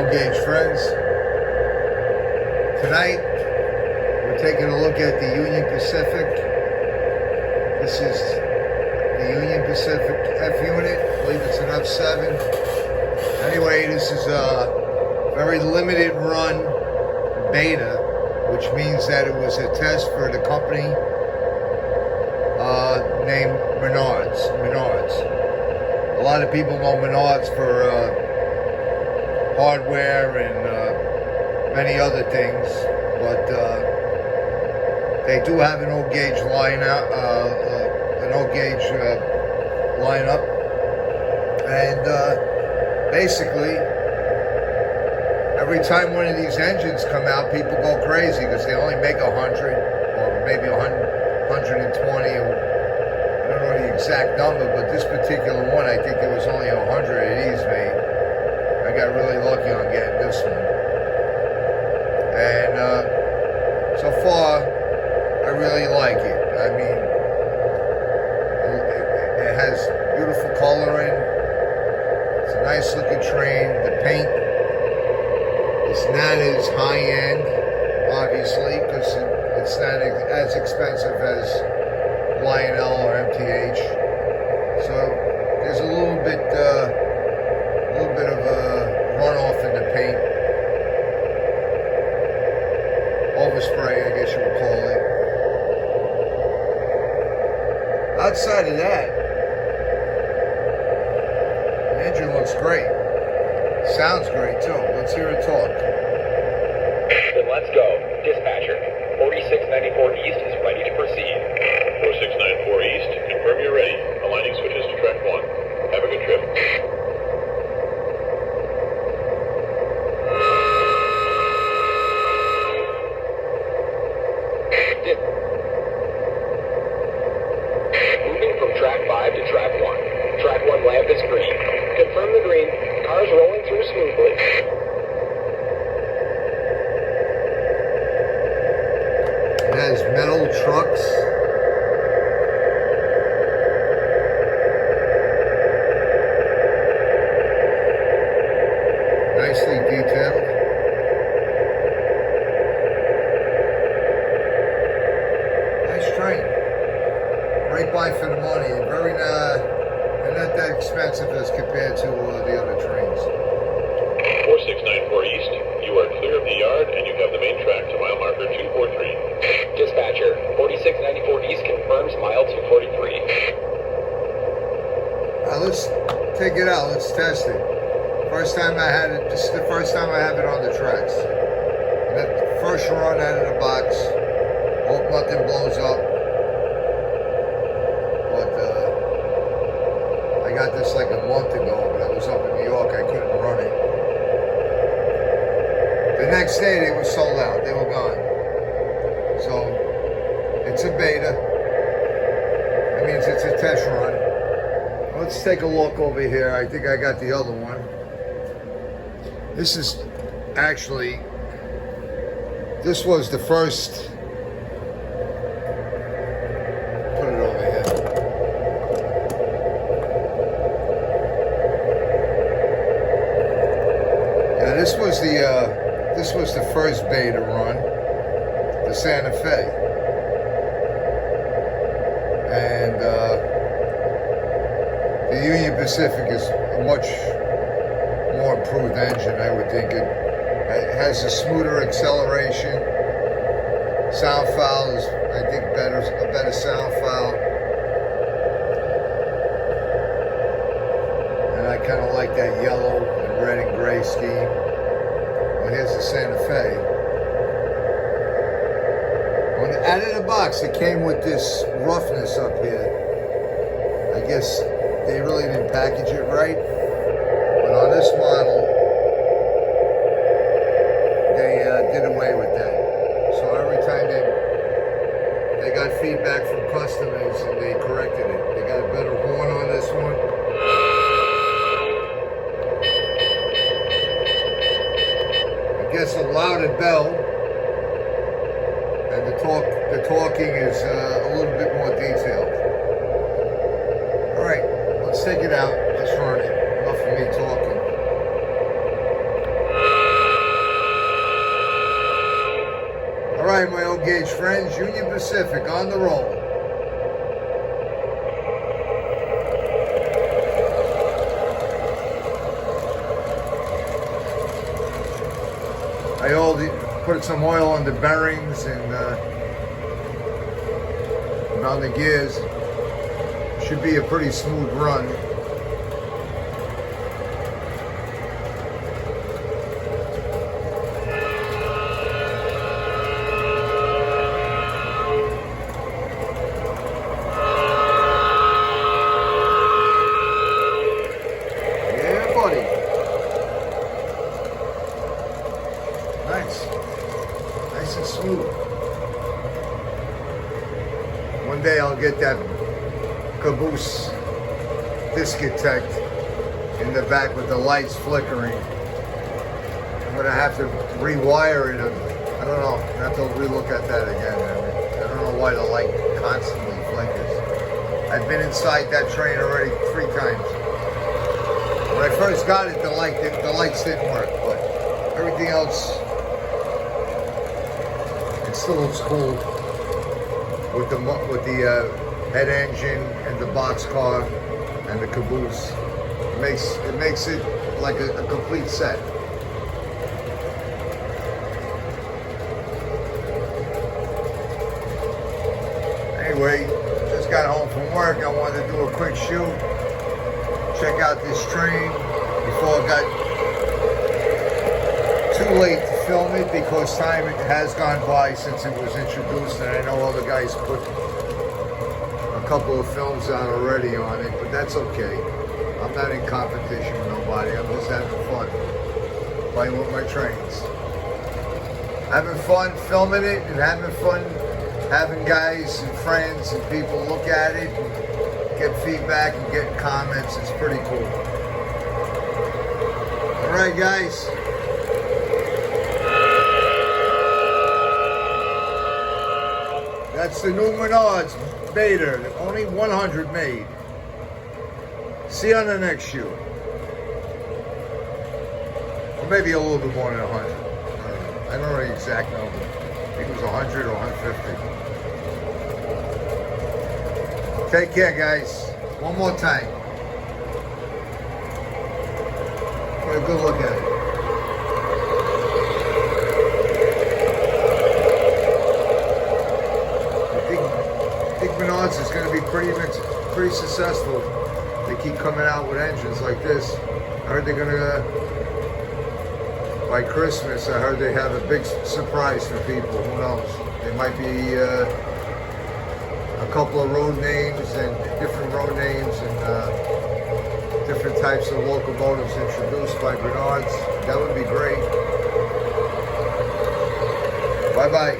road gauge friends. Tonight we're taking a look at the Union Pacific. This is the Union Pacific F unit. I believe it's an F7. Anyway, this is a very limited run beta, which means that it was a test for the company named Menards. A lot of people know Menards for hardware and many other things, but they do have an old gauge lineup, and basically every time one of these engines come out, people go crazy because they only make 100 or maybe 120. I don't know the exact number, but this particular one, I think there was only 100 of these made. I got really lucky on getting this one. And so far, I really like it. I mean, it has beautiful coloring. It's a nice looking train. The paint is not as high end, obviously, because it's not as expensive as Lionel or MTH. So there's a little bit of a runoff in the paint. Overspray, I guess you would call it. Outside of that, the engine looks great. Sounds great too. Let's hear it talk. Then let's go. Dispatcher, 4694 East is ready to proceed. 4694 East, confirm you're ready. Aligning switches to track 1. Have a good trip. Moving from track 5 to track 1. Track 1 lamp is green. Confirm the green. Cars rolling through smoothly. It has metal trucks. Nicely detailed. Nice train. Great buy for the money. Very they're not that expensive as compared to the other trains. 4694 East, you are clear of the yard and you have the main track to mile marker 243. Dispatcher, 4694 East confirms mile 243. Let's take it out. Let's test it. First time I had it. This is the first time I have it on the tracks. And the first run out of the box. Hope nothing blows up. But I got this like a month ago, but I was up in New York. I couldn't run it. The next day they were sold out. They were gone. So it's a beta. That means it's a test run. Let's take a look over here. I think I got the other one. This is actually, this was the first, put it over here. Yeah, this was the first beta run, the Santa Fe. And the Union Pacific is a much more improved engine, I would think. It has a smoother acceleration. Sound file is, I think, a better sound file. And I kind of like that yellow and red and gray scheme. Well, here's the Santa Fe. Out of the box, it came with this roughness up here. I guess they really didn't package it right. But on this model, they did away with that. So every time they got feedback from customers and they corrected it. They got a better horn on this one. I guess a louder bell. And the talking is a little bit more detailed. All right, let's take it out. Let's run it. Enough of me talking. Engage friends, Union Pacific on the roll. I put some oil on the bearings and on the gears. Should be a pretty smooth run. Yeah, buddy. Nice and smooth. One day I'll get that caboose disconnect in the back with the lights flickering. I'm gonna have to rewire it. I don't know. I have to relook at that again. I don't know why the light constantly flickers. I've been inside that train already 3 times. When I first got it, the lights didn't work, but everything else, it still looks cool with the head engine and the boxcar and the caboose. It makes it like a complete set. Anyway, just got home from work. I wanted to do a quick shoot, check out this train before it got too late to film it, because time has gone by since it was introduced, and I know other guys put a couple of films out already on it, but that's okay. I'm not in competition with nobody. I'm just having fun playing with my trains. Having fun filming it and having fun having guys and friends and people look at it and get feedback and get comments. It's pretty cool. All right, guys. That's the new Menards Beta. Only 100 made. See you on the next shoot. Or maybe a little bit more than 100. I don't know the exact number. I think it was 100 or 150. Take care, guys. One more time. Get a good look at it. I think Menards is going to be pretty successful. They keep coming out with engines like this. I heard they're going to, by Christmas, I heard they have a big surprise for people. Who knows? There might be a couple of road names and different road names and different types of locomotives introduced by Menards. That would be great. Bye-bye.